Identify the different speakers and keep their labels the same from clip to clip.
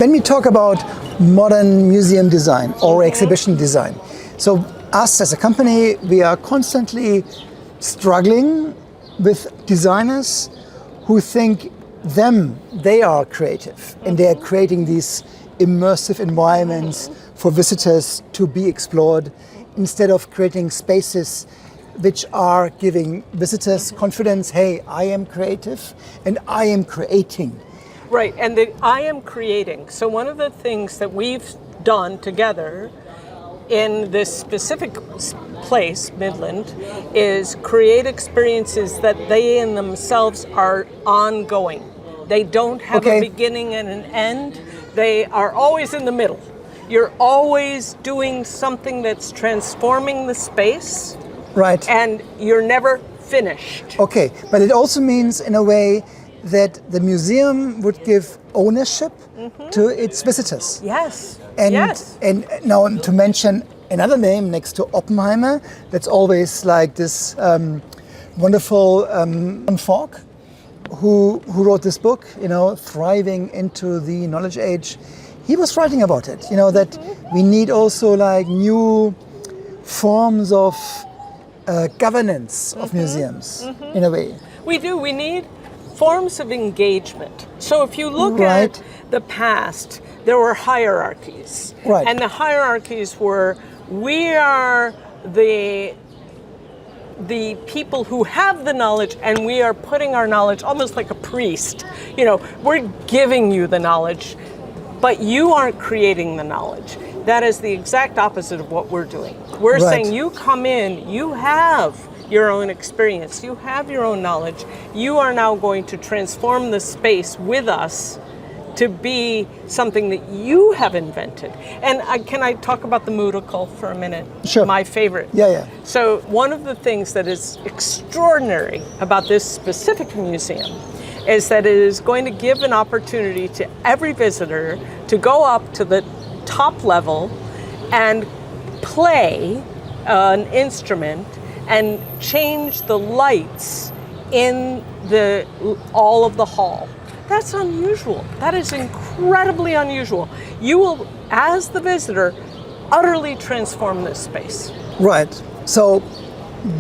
Speaker 1: When we talk about modern museum design or exhibition design, so us as a company, we are constantly struggling with designers who think they are creative and they are creating these immersive environments for visitors to be explored instead of creating spaces which are giving visitors confidence, hey, I am creative and I am creating.
Speaker 2: Right, and I am creating. So one of the things that we've done together in this specific place, Midland, is create experiences that they in themselves are ongoing. They don't have a beginning and an end. They are always in the middle. You're always doing something that's transforming the space.
Speaker 1: Right.
Speaker 2: And you're never finished.
Speaker 1: Okay, but it also means in a way that the museum would give ownership to its visitors.
Speaker 2: Yes.
Speaker 1: And,
Speaker 2: yes.
Speaker 1: And now to mention another name next to Oppenheimer, that's always like this wonderful Falk, who wrote this book, Thriving into the Knowledge Age. He was writing about it, that we need also like new forms of governance of museums in a way.
Speaker 2: We do. We need forms of engagement. So if you look at the past, there were hierarchies.
Speaker 1: Right.
Speaker 2: And the hierarchies were, we are the people who have the knowledge and we are putting our knowledge almost like a priest. We're giving you the knowledge, but you aren't creating the knowledge. That is the exact opposite of what we're doing. We're saying you come in, you have your own experience, you have your own knowledge. You are now going to transform the space with us to be something that you have invented. And can I talk about the Moodicle for a minute?
Speaker 1: Sure.
Speaker 2: My favorite.
Speaker 1: Yeah.
Speaker 2: So one of the things that is extraordinary about this specific museum is that it is going to give an opportunity to every visitor to go up to the top level and play an instrument and change the lights in all of the hall. That's unusual. That is incredibly unusual. You will, as the visitor, utterly transform this space.
Speaker 1: Right. So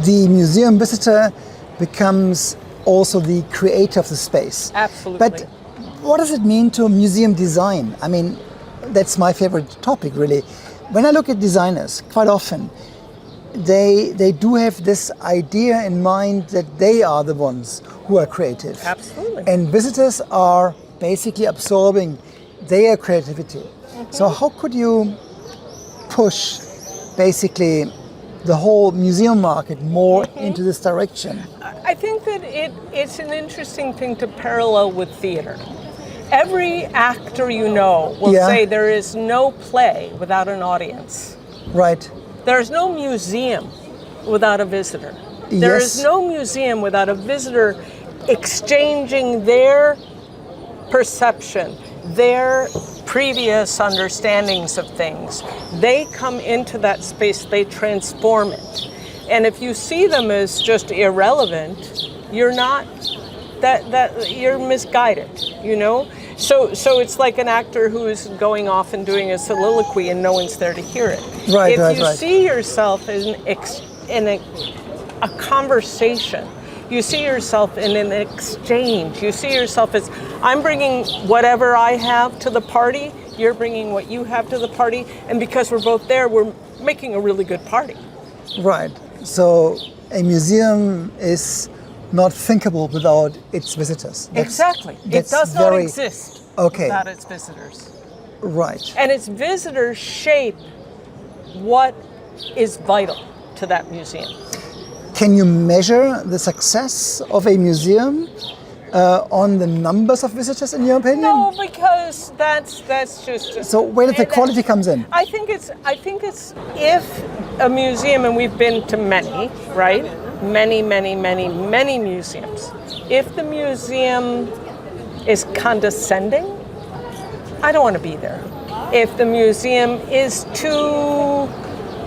Speaker 1: the museum visitor becomes also the creator of the space.
Speaker 2: Absolutely.
Speaker 1: But what does it mean to museum design? I mean, that's my favorite topic, really. When I look at designers, quite often, they do have this idea in mind that they are the ones who are creative.
Speaker 2: Absolutely.
Speaker 1: And visitors are basically absorbing their creativity. So how could you push basically the whole museum market more into this direction?
Speaker 2: I think that it's an interesting thing to parallel with theater. Every actor will say there is no play without an audience.
Speaker 1: Right.
Speaker 2: There's no museum without a visitor. There is no museum without a visitor exchanging their perception, their previous understandings of things. They come into that space, they transform it. And if you see them as just irrelevant, you're not, you're misguided, So it's like an actor who is going off and doing a soliloquy and no one's there to hear it.
Speaker 1: Right,
Speaker 2: if you
Speaker 1: right.
Speaker 2: see yourself in a conversation, you see yourself in an exchange, you see yourself as, I'm bringing whatever I have to the party, you're bringing what you have to the party, and because we're both there, we're making a really good party.
Speaker 1: Right. So a museum is not thinkable without its visitors.
Speaker 2: Exactly. It does not exist without its visitors.
Speaker 1: Right.
Speaker 2: And its visitors shape what is vital to that museum.
Speaker 1: Can you measure the success of a museum on the numbers of visitors, in your opinion?
Speaker 2: No, because that's just.
Speaker 1: So where does the quality comes in?
Speaker 2: I think it's if a museum, and we've been to many, right? Many museums. If the museum is condescending, I don't want to be there. If the museum is too,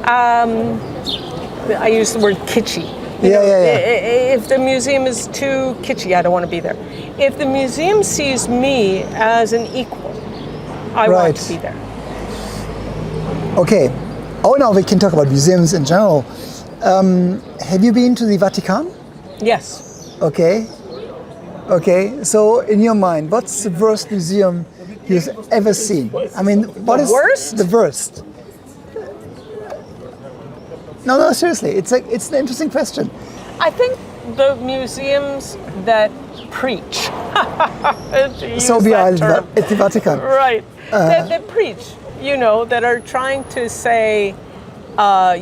Speaker 2: I use the word kitschy. If the museum is too kitschy, I don't want to be there. If the museum sees me as an equal, I want
Speaker 1: Right.
Speaker 2: to be there.
Speaker 1: Okay. Oh, now we can talk about museums in general. Have you been to the Vatican?
Speaker 2: Yes.
Speaker 1: Okay. Okay. So, in your mind, what's the worst museum you've ever seen? I mean, what is
Speaker 2: worst?
Speaker 1: the worst? No, seriously. It's an interesting question.
Speaker 2: I think the museums that preach. To use
Speaker 1: So we are
Speaker 2: that term.
Speaker 1: at the Vatican.
Speaker 2: Right. That preach, that are trying to say,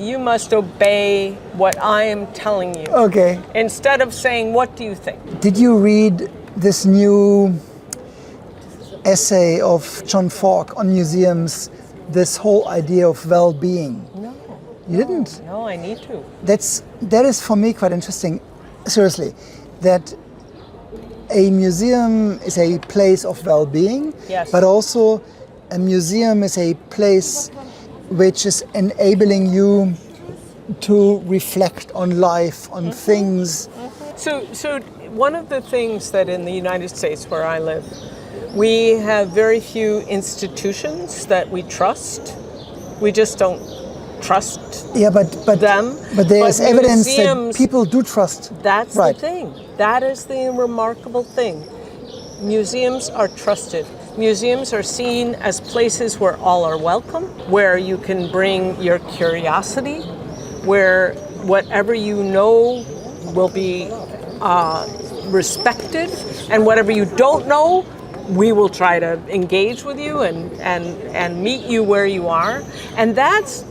Speaker 2: you must obey what I am telling you.
Speaker 1: Okay.
Speaker 2: Instead of saying, what do you think?
Speaker 1: Did you read this new essay of John Falk on museums, this whole idea of well-being?
Speaker 2: No.
Speaker 1: You didn't?
Speaker 2: No, I need to.
Speaker 1: That is for me quite interesting, seriously, that a museum is a place of well-being,
Speaker 2: Yes.
Speaker 1: but also a museum is a place which is enabling you to reflect on life, on things.
Speaker 2: So one of the things that in the United States where I live, we have very few institutions that we trust. We just don't trust
Speaker 1: Yeah, but
Speaker 2: them.
Speaker 1: But there's
Speaker 2: But
Speaker 1: evidence that
Speaker 2: museums-
Speaker 1: people do trust.
Speaker 2: That's
Speaker 1: Right.
Speaker 2: the thing. That is the remarkable thing. Museums are trusted. Museums are seen as places where all are welcome, where you can bring your curiosity, where whatever you know will be respected, and whatever you don't know, we will try to engage with you and meet you where you are. And that's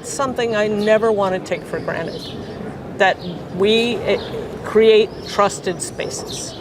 Speaker 2: something I never want to take for granted, that we create trusted spaces.